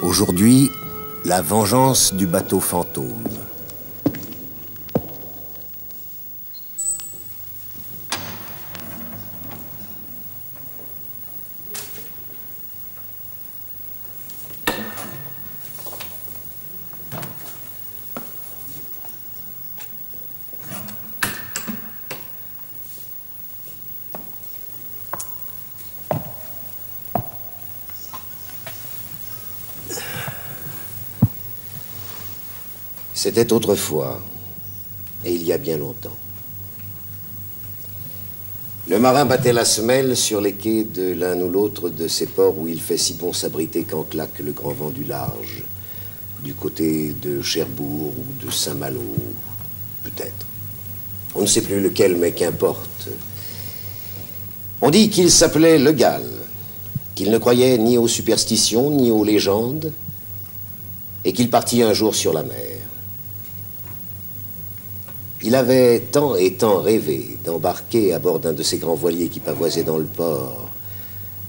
Aujourd'hui, la vengeance du bateau fantôme. C'était autrefois, et il y a bien longtemps. Le marin battait la semelle sur les quais de l'un ou l'autre de ces ports où il fait si bon s'abriter quand claque le grand vent du large, du côté de Cherbourg ou de Saint-Malo, peut-être. On ne sait plus lequel, mais qu'importe. On dit qu'il s'appelait Le Gall, qu'il ne croyait ni aux superstitions, ni aux légendes, et qu'il partit un jour sur la mer. Il avait tant et tant rêvé d'embarquer à bord d'un de ces grands voiliers qui pavoisaient dans le port,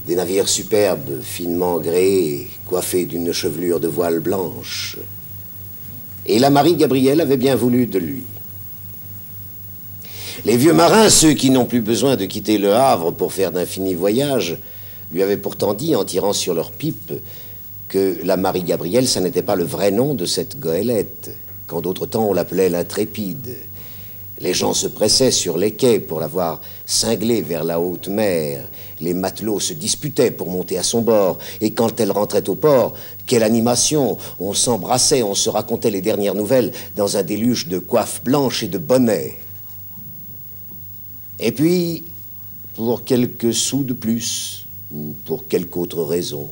des navires superbes, finement gréés, coiffés d'une chevelure de voile blanche. Et la Marie-Gabrielle avait bien voulu de lui. Les vieux marins, ceux qui n'ont plus besoin de quitter le Havre pour faire d'infinis voyages, lui avaient pourtant dit, en tirant sur leur pipe, que la Marie-Gabrielle, ça n'était pas le vrai nom de cette goélette, qu'en d'autres temps on l'appelait l'Intrépide. Les gens se pressaient sur les quais pour la voir cinglée vers la haute mer. Les matelots se disputaient pour monter à son bord. Et quand elle rentrait au port, quelle animation! On s'embrassait, on se racontait les dernières nouvelles dans un déluge de coiffes blanches et de bonnets. Et puis, pour quelques sous de plus, ou pour quelque autre raison,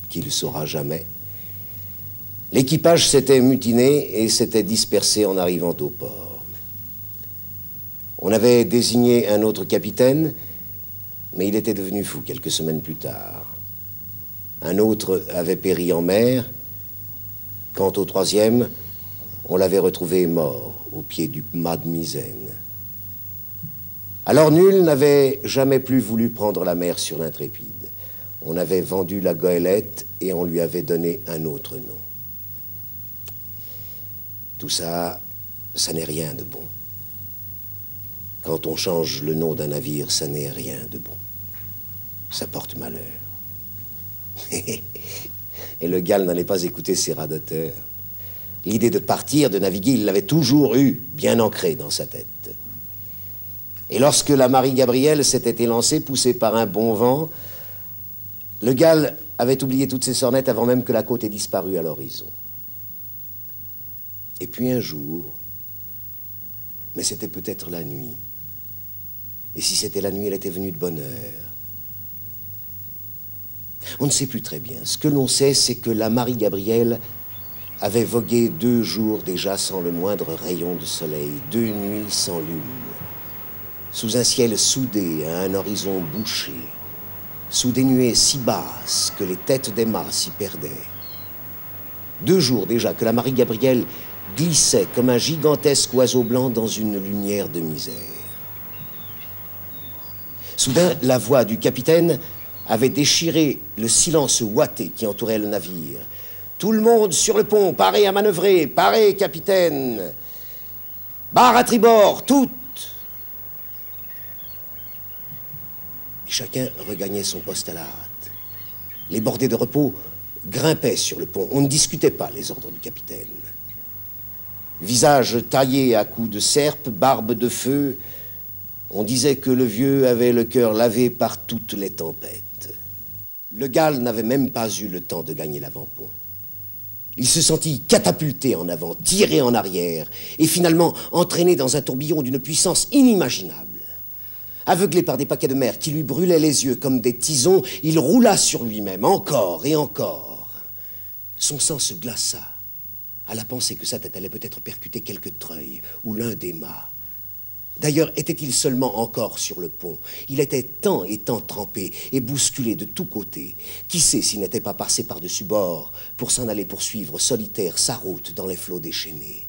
qu'il ne saura jamais, l'équipage s'était mutiné et s'était dispersé en arrivant au port. On avait désigné un autre capitaine, mais il était devenu fou quelques semaines plus tard. Un autre avait péri en mer. Quant au troisième, on l'avait retrouvé mort au pied du mât de misaine. Alors nul n'avait jamais plus voulu prendre la mer sur l'Intrépide. On avait vendu la goélette et on lui avait donné un autre nom. Tout ça, ça n'est rien de bon. Quand on change le nom d'un navire, ça n'est rien de bon. Ça porte malheur. Et le Gall n'allait pas écouter ses radoteur. L'idée de partir, de naviguer, il l'avait toujours eue, bien ancrée dans sa tête. Et lorsque la Marie-Gabrielle s'était élancée, poussée par un bon vent, le Gall avait oublié toutes ses sornettes avant même que la côte ait disparu à l'horizon. Et puis un jour, mais c'était peut-être la nuit, et si c'était la nuit, elle était venue de bonne heure. On ne sait plus très bien. Ce que l'on sait, c'est que la Marie-Gabrielle avait vogué 2 jours déjà sans le moindre rayon de soleil, 2 nuits sans lune, sous un ciel soudé à un horizon bouché, sous des nuées si basses que les têtes des mâts s'y perdaient. 2 jours déjà que la Marie-Gabrielle glissait comme un gigantesque oiseau blanc dans une lumière de misère. Soudain, la voix du capitaine avait déchiré le silence ouaté qui entourait le navire. « Tout le monde sur le pont, parez à manœuvrer, parez, capitaine! Barre à tribord, toutes !» Et chacun regagnait son poste à la hâte. Les bordées de repos grimpaient sur le pont. On ne discutait pas les ordres du capitaine. Visage taillé à coups de serpe, barbe de feu, on disait que le vieux avait le cœur lavé par toutes les tempêtes. Le Gall n'avait même pas eu le temps de gagner l'avant-pont. Il se sentit catapulté en avant, tiré en arrière, et finalement entraîné dans un tourbillon d'une puissance inimaginable. Aveuglé par des paquets de mer qui lui brûlaient les yeux comme des tisons, il roula sur lui-même, encore et encore. Son sang se glaça à la pensée que sa tête allait peut-être percuter quelque treuil ou l'un des mâts. D'ailleurs, était-il seulement encore sur le pont? Il était tant et tant trempé et bousculé de tous côtés. Qui sait s'il n'était pas passé par-dessus bord pour s'en aller poursuivre solitaire sa route dans les flots déchaînés.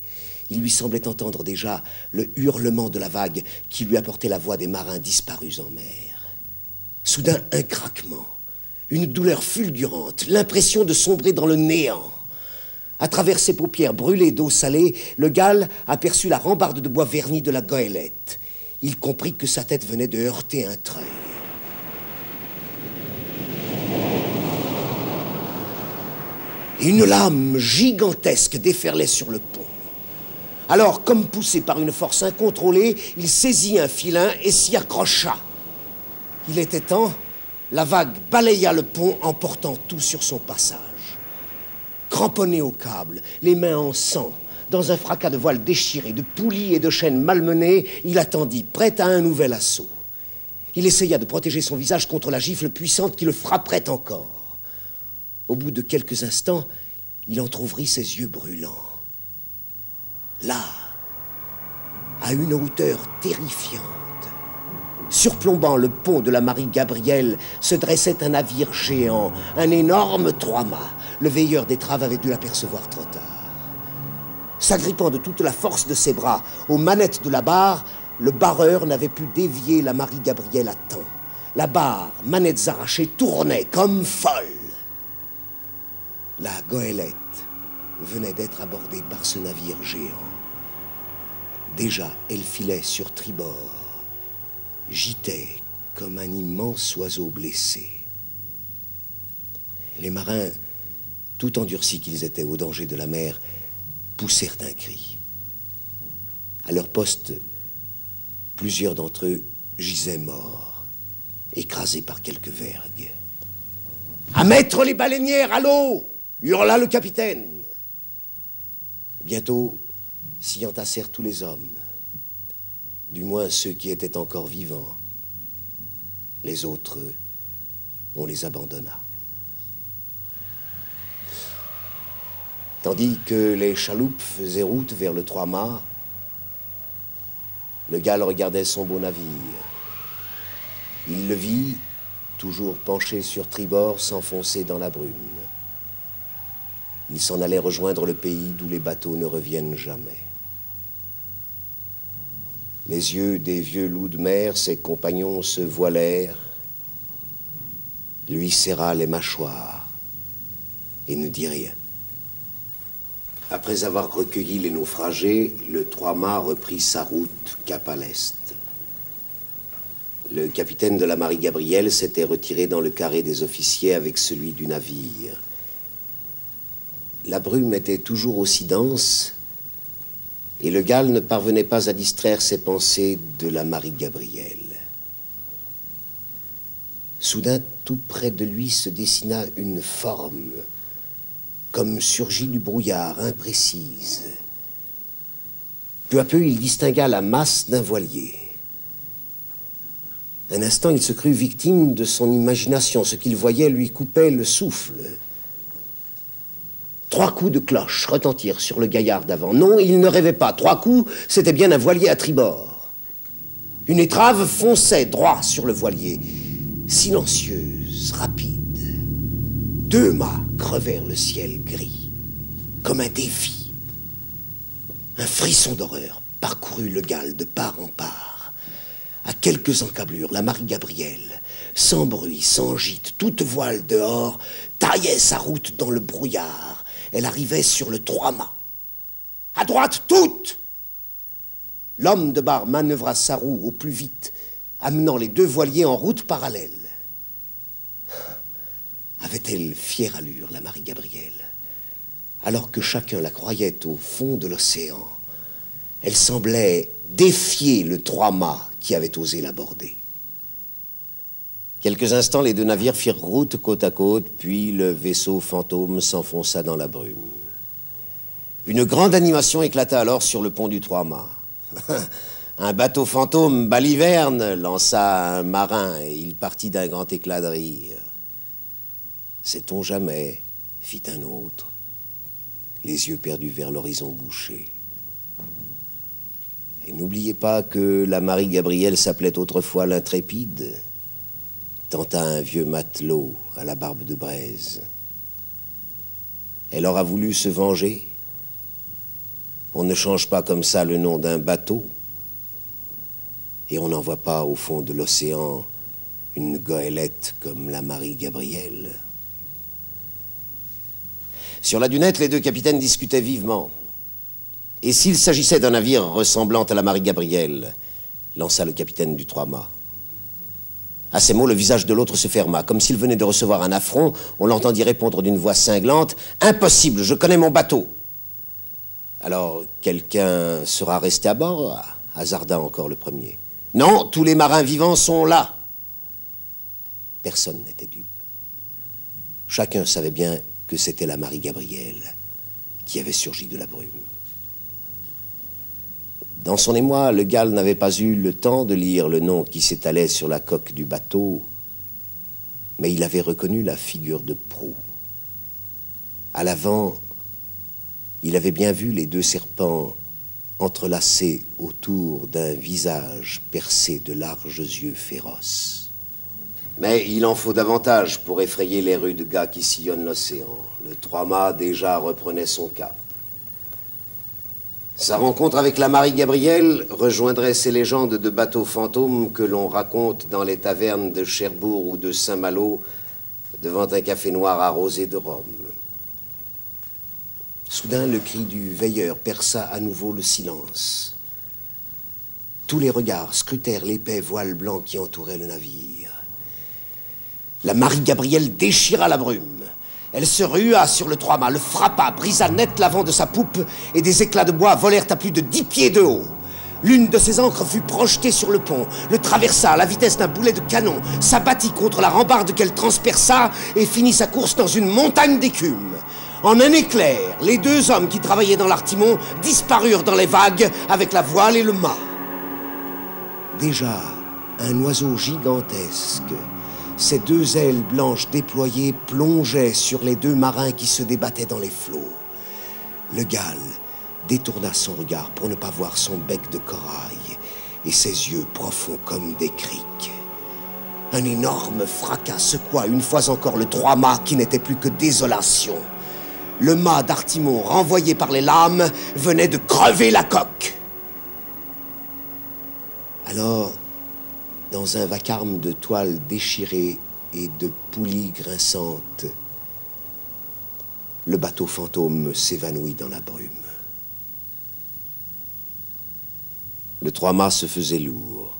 Il lui semblait entendre déjà le hurlement de la vague qui lui apportait la voix des marins disparus en mer. Soudain, un craquement. Une douleur fulgurante, l'impression de sombrer dans le néant. À travers ses paupières brûlées d'eau salée, le Gall aperçut la rambarde de bois verni de la goélette. Il comprit que sa tête venait de heurter un treuil. Une lame gigantesque déferlait sur le pont. Alors, comme poussé par une force incontrôlée, il saisit un filin et s'y accrocha. Il était temps, la vague balaya le pont, emportant tout sur son passage. Cramponné au câble, les mains en sang, dans un fracas de voiles déchirées, de poulies et de chaînes malmenées, il attendit, prêt à un nouvel assaut. Il essaya de protéger son visage contre la gifle puissante qui le frapperait encore. Au bout de quelques instants, il entr'ouvrit ses yeux brûlants. Là, à une hauteur terrifiante, surplombant le pont de la Marie-Gabrielle, se dressait un navire géant, un énorme 3-mâts. Le veilleur d'étrave avait dû l'apercevoir trop tard. S'agrippant de toute la force de ses bras aux manettes de la barre, le barreur n'avait pu dévier la Marie-Gabrielle à temps. La barre, manettes arrachées, tournait comme folle. La goélette venait d'être abordée par ce navire géant. Déjà, elle filait sur tribord, gîtait comme un immense oiseau blessé. Les marins, tout endurcis qu'ils étaient au danger de la mer, poussèrent un cri. À leur poste, plusieurs d'entre eux gisaient morts, écrasés par quelques vergues. « À mettre les baleinières à l'eau !» hurla le capitaine. Bientôt s'y entassèrent tous les hommes, du moins ceux qui étaient encore vivants. Les autres, on les abandonna. Tandis que les chaloupes faisaient route vers le 3-mâts, le Gall regardait son beau navire. Il le vit, toujours penché sur tribord, s'enfoncer dans la brume. Il s'en allait rejoindre le pays d'où les bateaux ne reviennent jamais. Les yeux des vieux loups de mer, ses compagnons se voilèrent, lui serra les mâchoires et ne dit rien. Après avoir recueilli les naufragés, le 3-mâts reprit sa route cap à l'est. Le capitaine de la Marie-Gabrielle s'était retiré dans le carré des officiers avec celui du navire. La brume était toujours aussi dense et le Gall ne parvenait pas à distraire ses pensées de la Marie-Gabrielle. Soudain, tout près de lui se dessina une forme, comme surgie du brouillard, imprécise. Peu à peu, il distingua la masse d'un voilier. Un instant, il se crut victime de son imagination. Ce qu'il voyait lui coupait le souffle. 3 coups de cloche retentirent sur le gaillard d'avant. Non, il ne rêvait pas. 3 coups, c'était bien un voilier à tribord. Une étrave fonçait droit sur le voilier, silencieuse, rapide. 2 mâts crevèrent le ciel gris, comme un défi. Un frisson d'horreur parcourut le Gall de part en part. À quelques encablures, la Marie-Gabrielle, sans bruit, sans gîte, toute voile dehors, taillait sa route dans le brouillard. Elle arrivait sur le 3-mâts. À droite, toute! L'homme de barre manœuvra sa roue au plus vite, amenant les 2 voiliers en route parallèle. Avait-elle fière allure, la Marie-Gabrielle? Alors que chacun la croyait au fond de l'océan, elle semblait défier le 3-mâts qui avait osé l'aborder. Quelques instants, les 2 navires firent route côte à côte, puis le vaisseau fantôme s'enfonça dans la brume. Une grande animation éclata alors sur le pont du 3-mâts. Un bateau fantôme baliverne, lança un marin, et il partit d'un grand éclat de rire. Sait-on jamais, fit un autre, les yeux perdus vers l'horizon bouché. Et n'oubliez pas que la Marie-Gabrielle s'appelait autrefois l'Intrépide, tenta un vieux matelot à la barbe de braise. Elle aura voulu se venger. On ne change pas comme ça le nom d'un bateau, et on n'envoie pas au fond de l'océan une goélette comme la Marie-Gabrielle. Sur la dunette, les deux capitaines discutaient vivement. Et s'il s'agissait d'un navire ressemblant à la Marie-Gabrielle, lança le capitaine du Trois-Mâts. À ces mots, le visage de l'autre se ferma, comme s'il venait de recevoir un affront. On l'entendit répondre d'une voix cinglante: « Impossible, je connais mon bateau !» Alors, quelqu'un sera resté à bord, hasarda encore le premier. « Non, tous les marins vivants sont là !» Personne n'était dupe. Chacun savait bien que c'était la Marie-Gabrielle qui avait surgi de la brume. Dans son émoi, le Gall n'avait pas eu le temps de lire le nom qui s'étalait sur la coque du bateau, mais il avait reconnu la figure de proue. À l'avant, il avait bien vu les deux serpents entrelacés autour d'un visage percé de larges yeux féroces. Mais il en faut davantage pour effrayer les rudes gars qui sillonnent l'océan. Le Trois-Mâts déjà reprenait son cap. Sa rencontre avec la Marie-Gabrielle rejoindrait ces légendes de bateaux fantômes que l'on raconte dans les tavernes de Cherbourg ou de Saint-Malo devant un café noir arrosé de rhum. Soudain, le cri du veilleur perça à nouveau le silence. Tous les regards scrutèrent l'épais voile blanc qui entourait le navire. La Marie-Gabrielle déchira la brume. Elle se rua sur le Trois-Mâts, le frappa, brisa net l'avant de sa poupe et des éclats de bois volèrent à plus de 10 pieds de haut. L'une de ses ancres fut projetée sur le pont, le traversa à la vitesse d'un boulet de canon, s'abattit contre la rambarde qu'elle transperça et finit sa course dans une montagne d'écume. En un éclair, les deux hommes qui travaillaient dans l'artimon disparurent dans les vagues avec la voile et le mât. Déjà, un oiseau gigantesque, ses deux ailes blanches déployées plongeaient sur les deux marins qui se débattaient dans les flots. Le Gall détourna son regard pour ne pas voir son bec de corail et ses yeux profonds comme des criques. Un énorme fracas secoua une fois encore le Trois-Mâts qui n'était plus que désolation. Le mât d'artimon, renvoyé par les lames, venait de crever la coque. Alors, dans un vacarme de toiles déchirées et de poulies grinçantes, le bateau fantôme s'évanouit dans la brume. Le Trois-Mâts se faisait lourd.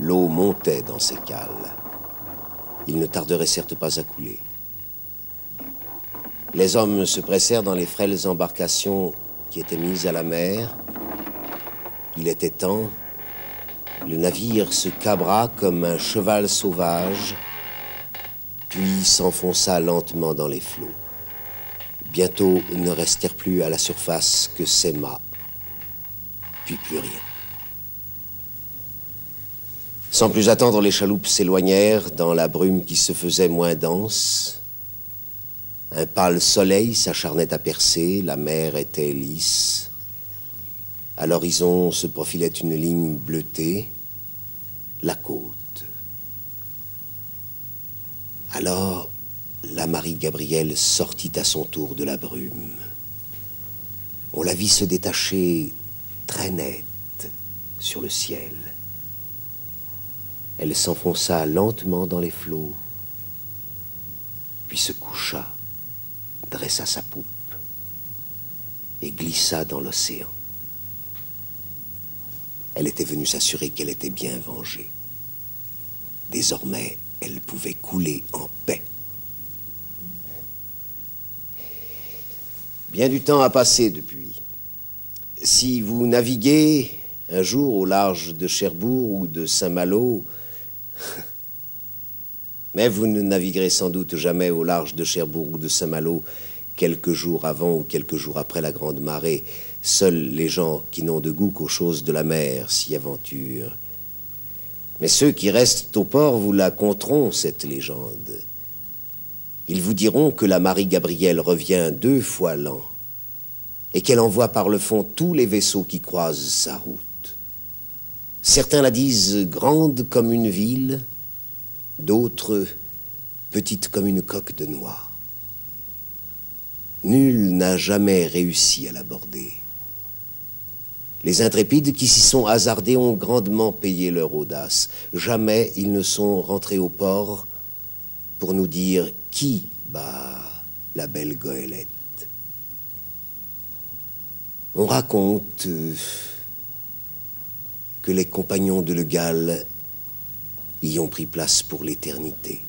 L'eau montait dans ses cales. Il ne tarderait certes pas à couler. Les hommes se pressèrent dans les frêles embarcations qui étaient mises à la mer. Il était temps. Le navire se cabra comme un cheval sauvage, puis s'enfonça lentement dans les flots. Bientôt, ne restèrent plus à la surface que ses mâts, puis plus rien. Sans plus attendre, les chaloupes s'éloignèrent dans la brume qui se faisait moins dense. Un pâle soleil s'acharnait à percer, la mer était lisse. À l'horizon se profilait une ligne bleutée, la côte. Alors, la Marie-Gabrielle sortit à son tour de la brume. On la vit se détacher très nette sur le ciel. Elle s'enfonça lentement dans les flots, puis se coucha, dressa sa poupe et glissa dans l'océan. Elle était venue s'assurer qu'elle était bien vengée. Désormais, elle pouvait couler en paix. Bien du temps a passé depuis. Si vous naviguez un jour au large de Cherbourg ou de Saint-Malo, mais vous ne naviguerez sans doute jamais au large de Cherbourg ou de Saint-Malo quelques jours avant ou quelques jours après la grande marée. Seuls les gens qui n'ont de goût qu'aux choses de la mer s'y aventurent. Mais ceux qui restent au port vous la conteront, cette légende. Ils vous diront que la Marie-Gabrielle revient 2 fois l'an et qu'elle envoie par le fond tous les vaisseaux qui croisent sa route. Certains la disent grande comme une ville, d'autres petite comme une coque de noix. Nul n'a jamais réussi à l'aborder. Les intrépides qui s'y sont hasardés ont grandement payé leur audace. Jamais ils ne sont rentrés au port pour nous dire qui bat la belle goélette. On raconte que les compagnons de Le Gall y ont pris place pour l'éternité.